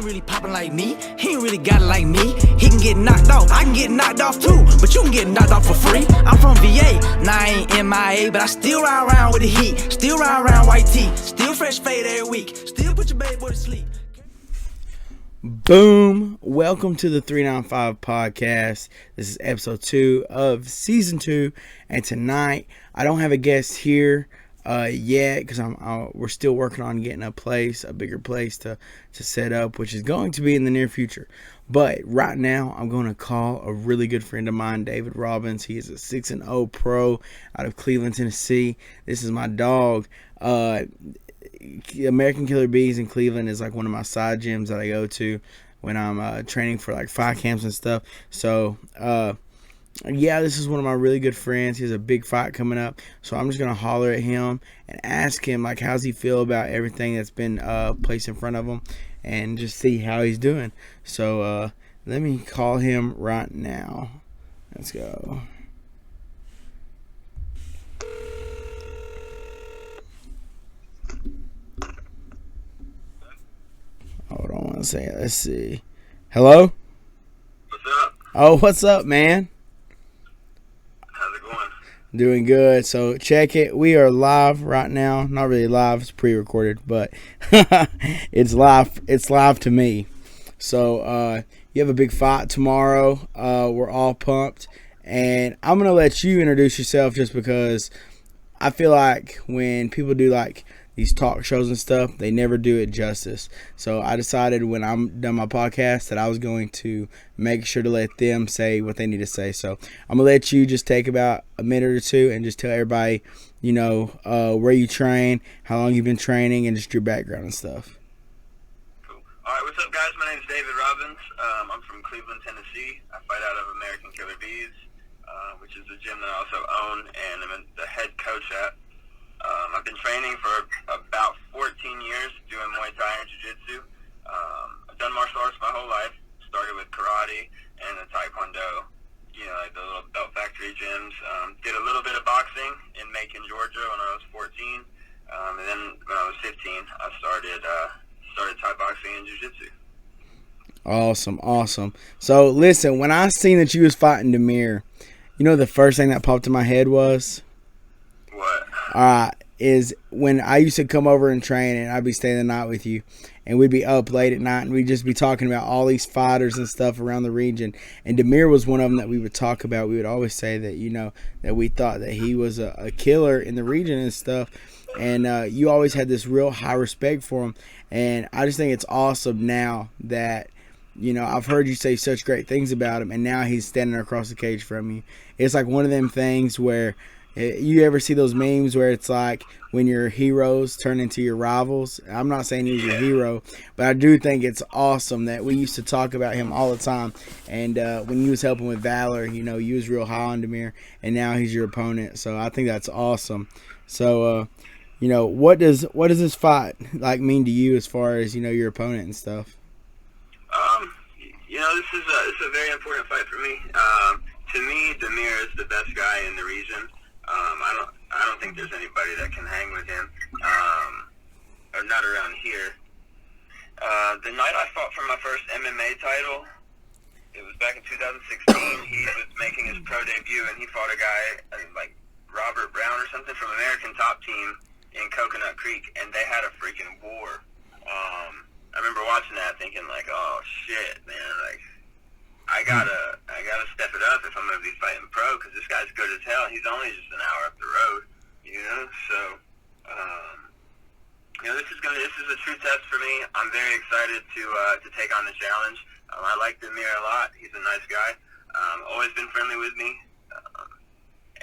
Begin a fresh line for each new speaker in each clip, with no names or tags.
ain't really popping like me. He ain't really got it like me. He can get knocked off, I can get knocked off too. But you can get knocked off for free. I'm from VA, now I ain't MIA, but I still ride around with the heat. Still ride around white tee. Still fresh fade every week. Still put your baby boy to sleep.
Boom. Welcome to the 395 podcast. This is episode 2 of season 2. And tonight, I don't have a guest here yet because we're still working on getting a bigger place to set up, which is going to be in the near future. But right now, I'm going to call a really good friend of mine, David Robbins. He is a 6-0 pro out of Cleveland, Tennessee. This is my dog. American Killer Bees in Cleveland is like one of my side gyms that I go to when I'm training for like fight camps and stuff. So, yeah, this is one of my really good friends. He has a big fight coming up. So I'm just going to holler at him and ask him, like, how's he feel about everything that's been placed in front of him and just see how he's doing. So let me call him right now. Let's go. Hold on one second. Let's see. Hello?
What's up?
Oh, what's up, man?
How's it going?
Doing good. So check it. We are live right now. Not really live. It's pre-recorded, but it's live. It's live to me. So you have a big fight tomorrow. We're all pumped. And I'm going to let you introduce yourself just because I feel like when people do like these talk shows and stuff, they never do it justice. So I decided when I'm done my podcast that I was going to make sure to let them say what they need to say. So I'm going to let you just take about a minute or two and just tell everybody, you know, where you train, how long you've been training, and just your background and stuff.
Cool. All right, what's up, guys? My name is David Robbins. I'm from Cleveland, Tennessee. I fight out of American Killer Bees, which is a gym that I also own and I'm the head coach at. I've been training for about 14 years doing Muay Thai and Jiu-Jitsu. I've done martial arts my whole life. Started with karate and the Taekwondo, you know, like the little belt factory gyms. Did a little bit of boxing in Macon, Georgia when I was 14. And then when I was 15, I started Thai boxing and Jiu-Jitsu.
Awesome. So listen, when I seen that you was fighting Damir, you know the first thing that popped in my head was?
What?
Is when I used to come over and train and I'd be staying the night with you and we'd be up late at night and we'd just be talking about all these fighters and stuff around the region, and Damir was one of them that we would talk about. We would always say that, you know, that we thought that he was a killer in the region and stuff, and you always had this real high respect for him, and I just think it's awesome now that, you know, I've heard you say such great things about him and now he's standing across the cage from you. It's like one of them things where you ever see those memes where it's like when your heroes turn into your rivals? I'm not saying he was your hero, but I do think it's awesome that we used to talk about him all the time. And when you was helping with Valor, you know, you was real high on Damir, and now he's your opponent. So I think that's awesome. So, you know, what does this fight like mean to you as far as, you know, your opponent and stuff?
You know, this is a very important fight for me. To me, Damir is the best guy in the region. I don't think there's anybody that can hang with him, or not around here. The night I fought for my first MMA title, it was back in 2016. He was making his pro debut, and he fought a guy like Robert Brown or something from American Top Team in Coconut Creek, and they had a freaking war. I remember watching that, thinking like, "Oh shit, man! Like, I gotta step it up if I'm gonna be fighting pro, because this guy's good as hell. He's only just an hour up the road, you know." So, you know, this is a true test for me. I'm very excited to take on the challenge. I like Damir a lot. He's a nice guy. Always been friendly with me,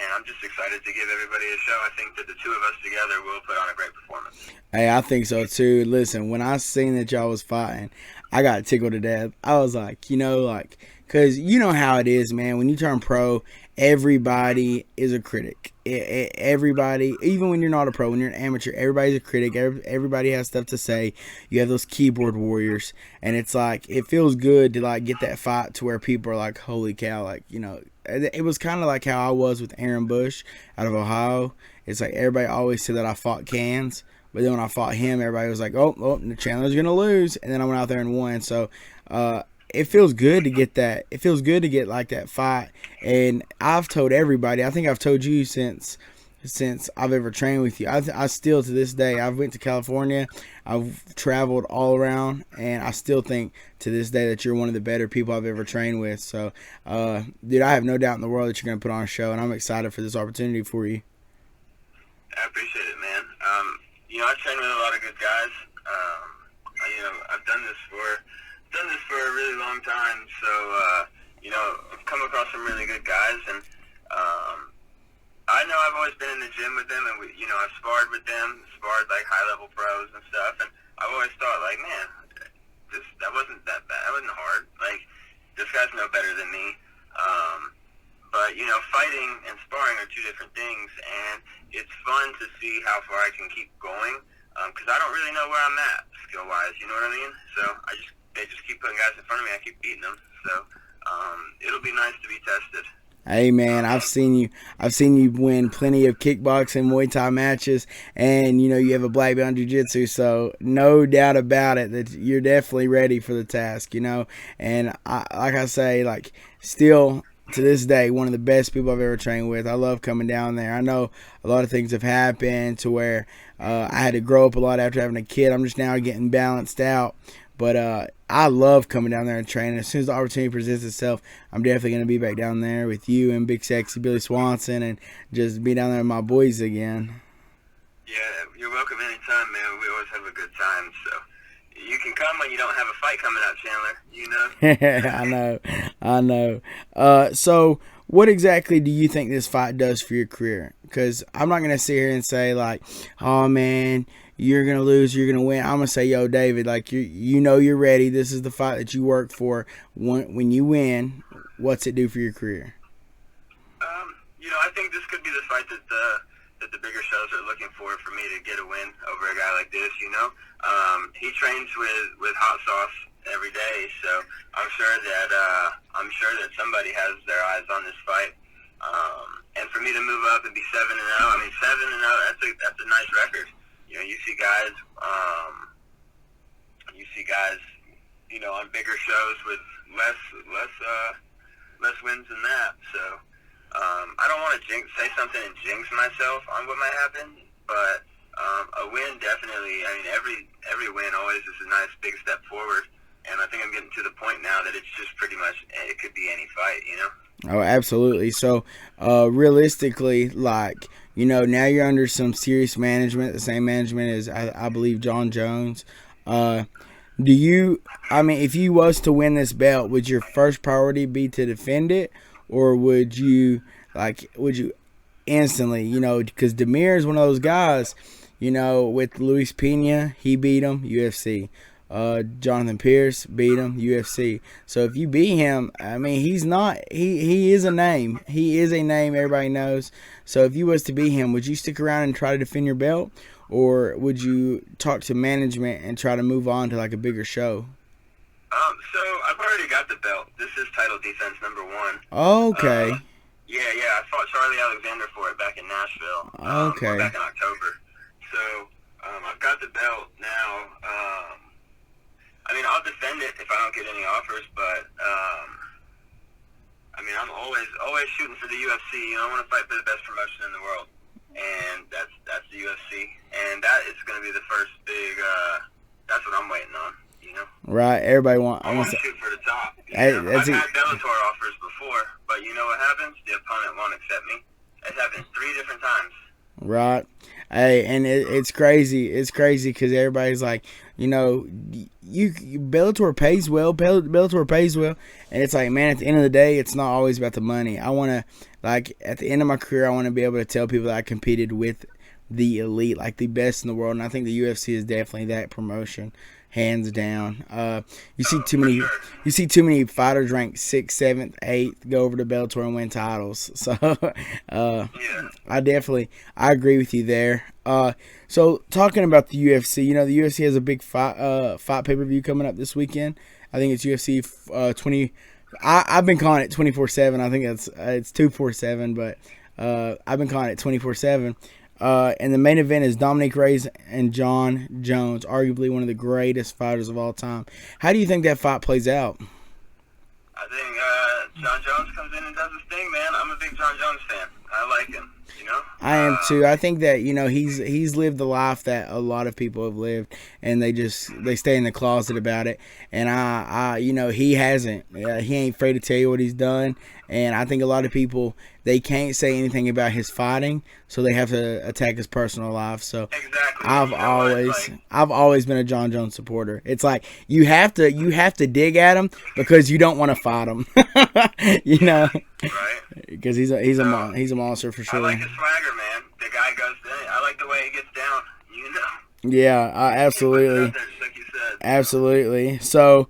and I'm just excited to give everybody a show. I think that the two of us together will put on a great performance.
Hey, I think so too. Listen, when I seen that y'all was fighting, I got tickled to death. I was like, you know, like, because you know how it is, man. When you turn pro, everybody is a critic. Everybody, even when you're not a pro, when you're an amateur, everybody's a critic. Everybody has stuff to say. You have those keyboard warriors, and it's like, it feels good to like get that fight to where people are like, holy cow, like, you know. It was kind of like how I was with Aaron Bush out of Ohio. It's like everybody always said that I fought cans. But then when I fought him, everybody was like, oh, Chandler's going to lose. And then I went out there and won. So it feels good to get that. It feels good to get like that fight. And I've told everybody, I think I've told you since I've ever trained with you. I still, to this day, I've went to California. I've traveled all around, and I still think to this day that you're one of the better people I've ever trained with. So, dude, I have no doubt in the world that you're going to put on a show, and I'm excited for this opportunity for you.
I appreciate it, man. I train with a lot of good guys. I've done this for a really long time. So, I've come across some really good guys, and I know I've always been in the gym with them, and I've sparred with them, like high-level pros and stuff, and I've always thought, like, man, that wasn't that bad. That wasn't hard. Like, this guy's no better than me. But, fighting and sparring are two different things, and it's fun to see how far I can keep going, because I don't really know where I'm at skill-wise, you know what I mean? So they just keep putting guys in front of me, I keep beating them. So it'll be nice to be tested.
Hey man, I've seen you win plenty of kickboxing, Muay Thai matches, and you have a black belt in jiu-jitsu, so no doubt about it that you're definitely ready for the task, And I say, still to this day, one of the best people I've ever trained with. I love coming down there. I know a lot of things have happened to where I had to grow up a lot after having a kid. I'm just now getting balanced out. But I love coming down there and training. As soon as the opportunity presents itself, I'm definitely going to be back down there with you and Big Sexy Billy Swanson and just be down there with my boys again.
Yeah, you're welcome anytime, man. We always have a good time. So you can come when you don't have a fight coming up, Chandler.
I know. So what exactly do you think this fight does for your career? Because I'm not going to sit here and say, oh, man, you're going to lose, you're going to win. I'm going to say, yo, David, you're ready. This is the fight that you work for. When you win, what's it do for your career?
I think this could be the fight that the bigger shows are looking for me to get a win over a guy like this, He trains with hot sauce every day, so I'm sure that somebody has their eyes on this fight. And for me to move up and be 7-0, 7-0, that's a nice record. You see guys, on bigger shows with less wins than that. So I don't want to say something and jinx myself on what might happen, but a win definitely. Every win always is a nice big step forward, and I think I'm getting to the point now that it's just pretty much it could be any fight, Oh,
absolutely. So, realistically, now you're under some serious management, the same management as I believe John Jones. If you was to win this belt, would your first priority be to defend it, or would you instantly, because Damir is one of those guys, with Luis Pena, he beat him, UFC. Jonathan Pierce beat him, UFC. So if you beat him, he is a name. He is a name everybody knows. So if you was to beat him, would you stick around and try to defend your belt, or would you talk to management and try to move on to a bigger show?
So I've already got the belt. This is title defense number 1.
Okay.
Yeah. I fought Charlie Alexander for it back in Nashville.
Okay.
Back in October. So I've got the belt now. I'll defend it if I don't get any offers, but I'm always shooting for the UFC. I want to fight for the best promotion in the world, and that's the UFC, and that is going to be the first big. That's what I'm waiting on.
Right. Everybody
I want to shoot for the top.
I've
had Bellator offers before, but you know what happens? The opponent won't accept me. It's happened 3 different times.
Right. Hey, and it's crazy. It's crazy because everybody's like, Bellator pays well. Bellator pays well, and it's like, man, at the end of the day, it's not always about the money. I want to, at the end of my career, I want to be able to tell people that I competed with the elite, the best in the world, and I think the UFC is definitely that promotion, hands down. You see too many fighters ranked 6th, 7th, 8th go over to Bellator and win titles. So I agree with you there. So talking about the UFC, the UFC has a big fight pay-per-view coming up this weekend. I think it's UFC 20. I've been calling it 24/7. I think it's 247, but I've been calling it 24/7. And the main event is Dominic Reyes and John Jones, arguably one of the greatest fighters of all time. How do you think that fight plays out?
I think John Jones comes in and does his thing, man. I'm a big John Jones fan. I like him. You know?
I am too. I think that he's lived the life that a lot of people have lived, and they stay in the closet about it. And I he hasn't. He ain't afraid to tell you what he's done. And I think a lot of people, they can't say anything about his fighting, so they have to attack his personal life. So
exactly.
I've always been a John Jones supporter. It's like you have to dig at him because you don't want to fight him.
Right.
Because he's a monster for sure.
I like his swagger, man. The guy goes. I like the way he gets down.
Yeah, absolutely.
There, like you said.
Absolutely. So,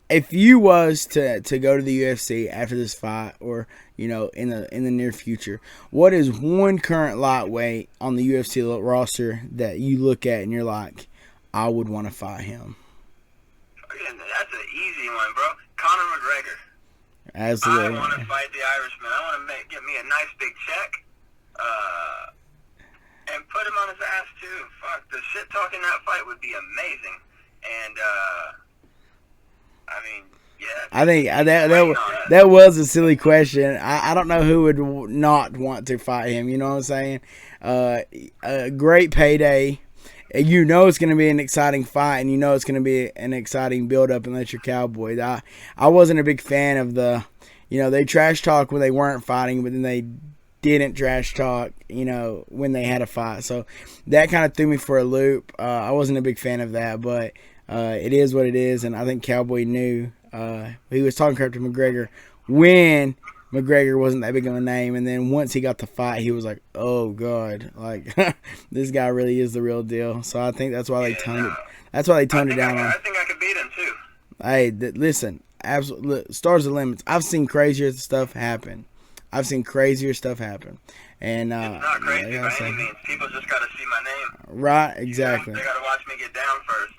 if you was to go to the UFC after this fight, or in the near future, what is one current lightweight on the UFC roster that you look at and you're like, I would want to fight him?
That's an easy one, bro. Conor McGregor.
Absolutely.
I want to fight the Irishman. I want to get me a nice big check, and put him on his ass too. Fuck, the shit talking that fight would be amazing. And I mean, yeah.
I think that was a silly question. I don't know who would not want to fight him. You know what I'm saying? A great payday. You know it's going to be an exciting fight, and you know it's going to be an exciting build-up unless you're Cowboys. I wasn't a big fan of they trash talk when they weren't fighting, but then they didn't trash talk, when they had a fight. So that kind of threw me for a loop. I wasn't a big fan of that, but it is what it is, and I think Cowboy knew. He was talking crap to McGregor when McGregor wasn't that big of a name, and then once he got the fight, he was like, "Oh God, like this guy really is the real deal." So I think that's why they toned it. That's why they toned it down.
I think I could beat him too.
Hey, listen, absolutely, stars are limits. I've seen crazier stuff happen. And
it's not crazy by any means. People just got to see my name.
Right, exactly.
They got to watch me get down first.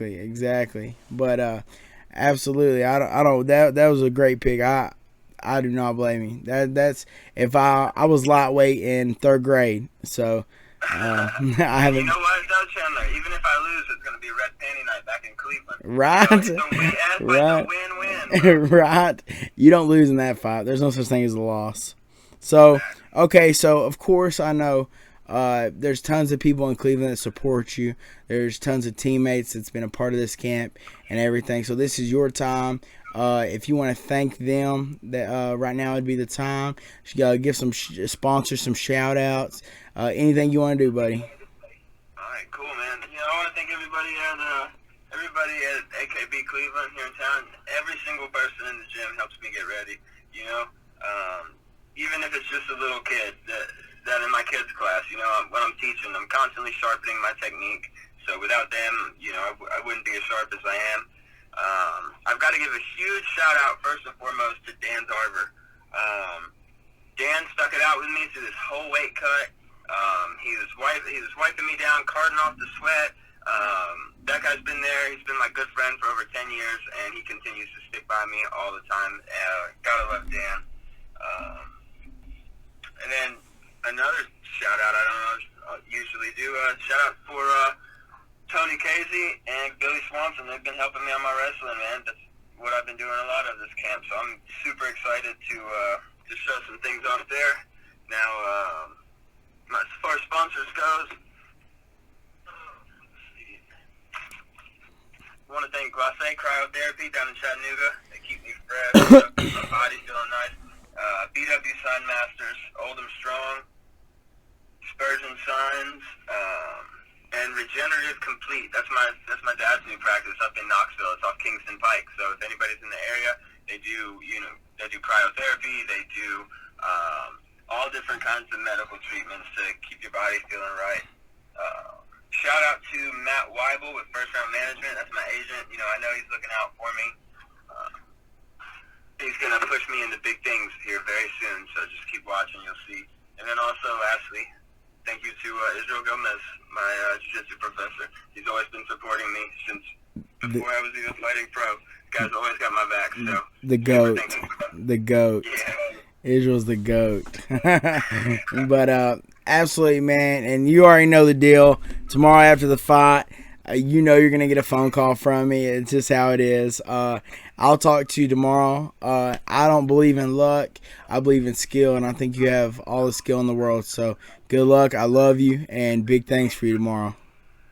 Exactly. But absolutely, I don't. That was a great pick. I do not blame you. That's if I was lightweight in third grade, so I haven't.
You know what, though, Chandler? Even if I lose, it's gonna be red panty night back in Cleveland.
Right. Win. Right. You don't lose in that fight. There's no such thing as a loss. So okay. So of course I know. There's tons of people in Cleveland that support you. There's tons of teammates that's been a part of this camp and everything. So this is your time. If you want to thank them, that right now would be the time. Give some sponsors some shout outs. Anything you want to do, buddy.
All right, cool, man. I want to thank everybody at AKB Cleveland here in town. Every single person in the gym helps me get ready. Even if it's just a little kid that in my kids class, when I'm teaching, I'm constantly sharpening my technique. So without them, I wouldn't be as sharp as I am. I've got to give a huge shout out first and foremost to Dan Darver. Dan stuck it out with me through this whole weight cut. He was wiping me down, carting off the sweat. That guy's been there. He's been my good friend for over 10 years, and he continues to stick by me all the time. Gotta love Dan. And then another shout out I usually do. Shout out for Tony Casey and Billy Swanson. They've been helping me on my wrestling, man. That's what I've been doing a lot of this camp. So I'm super excited to show some things off there. Now, as far as sponsors goes, I want to thank Glacé Cryotherapy down in Chattanooga. They keep me fresh, keep my body feeling nice. BW Sign Masters, Oldham Strong, Spurgeon Signs, and Regenerative Complete. That's my dad's new practice up in Knoxville. It's off Kingston Pike. So if anybody's in the area, they do cryotherapy. They do all different kinds of medical treatments to keep your body feeling right. Shout out to Matt Weibel with First Round Management. That's my agent. I know he's looking out for me. He's going to push me into big things here very soon, so just keep watching. You'll see. And then also, lastly, thank you to Israel Gomez, my jiu-jitsu professor. He's always been supporting me since before I was even fighting pro. The guy's always got my back. So
the GOAT. The GOAT. Israel's the GOAT. But absolutely, man. And you already know the deal. Tomorrow after the fight, you know you're going to get a phone call from me. It's just how it is. I'll talk to you tomorrow. I don't believe in luck. I believe in skill, and I think you have all the skill in the world. So good luck. I love you, and big thanks for you tomorrow.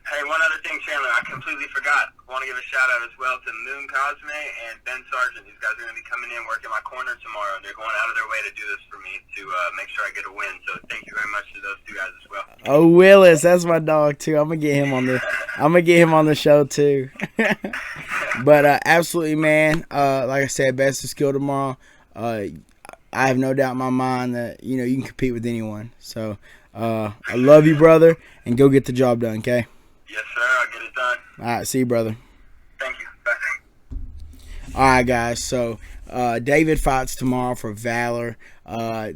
Hey, one other thing, Chandler, I completely forgot. I want to give a shout out as well to Moon Cosme and Ben Sargent. These guys are going to be coming in, working my corner tomorrow, and they're going out of their way to do this for me to make sure I get a win. So thank you very much to those two guys as well.
Oh, Willis, that's my dog too. I'm gonna get him on the show too. But absolutely, man. Like I said, best of skill tomorrow. I have no doubt in my mind that you can compete with anyone. So I love you, brother, and go get the job done. Okay.
Yes, sir. I'll get it done.
All right. See you, brother.
Thank you. Bye.
All right, guys. So David fights tomorrow for Valor.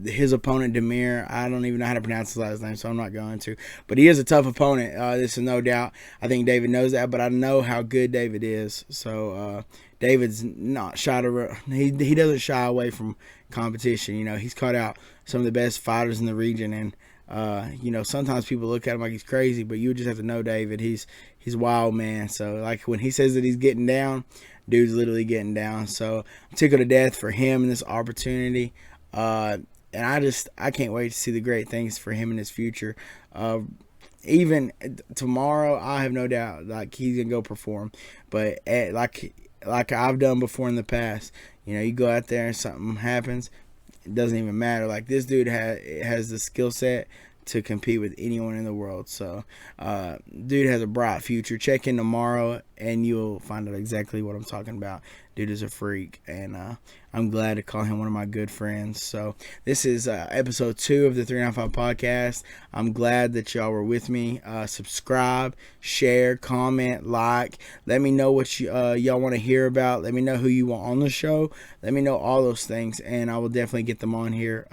His opponent, Damir, I don't even know how to pronounce his last name, so I'm not going to. But he is a tough opponent. This is no doubt. I think David knows that, but I know how good David is. So David's not shy to. He doesn't shy away from competition. He's caught out some of the best fighters in the region, and sometimes people look at him like he's crazy, but you just have to know David. He's a wild man. So like when he says that he's getting down, dude's literally getting down. So I'm tickled to death for him and this opportunity. And I can't wait to see the great things for him in his future. Even tomorrow, I have no doubt like he's gonna go perform. But like I've done before in the past, you go out there and something happens, it doesn't even matter. Like this dude has the skill set to compete with anyone in the world. So dude has a bright future. Check in tomorrow and you'll find out exactly what I'm talking about. Dude is a freak, and I'm glad to call him one of my good friends. So this is episode 2 of the 395 podcast. I'm glad that y'all were with me. Subscribe, share, comment, like. Let me know what y'all want to hear about. Let me know who you want on the show. Let me know all those things, and I will definitely get them on here.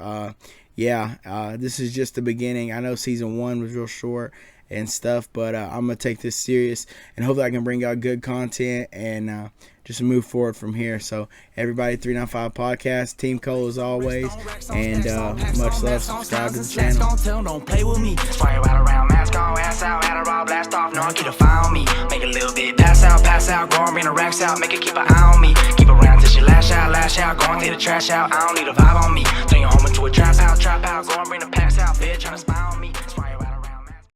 This is just the beginning. I know season 1 was real short and stuff, but I'm going to take this serious, and hopefully I can bring y'all good content and just move forward from here. So everybody, 395 podcast, Team Cole as always, and much love. Subscribe to the channel.
Don't play with me. Spray right around, mask on, ass out, Adderall, blast off, no one get a fire on me. Make a little bit, pass out, go and bring the racks out, make it keep an eye on me. Keep around till she lash out, go and take the trash out. I don't need a vibe on me. Turn your home into a trap out, go and bring the packs out, bitch, tryna spy on me.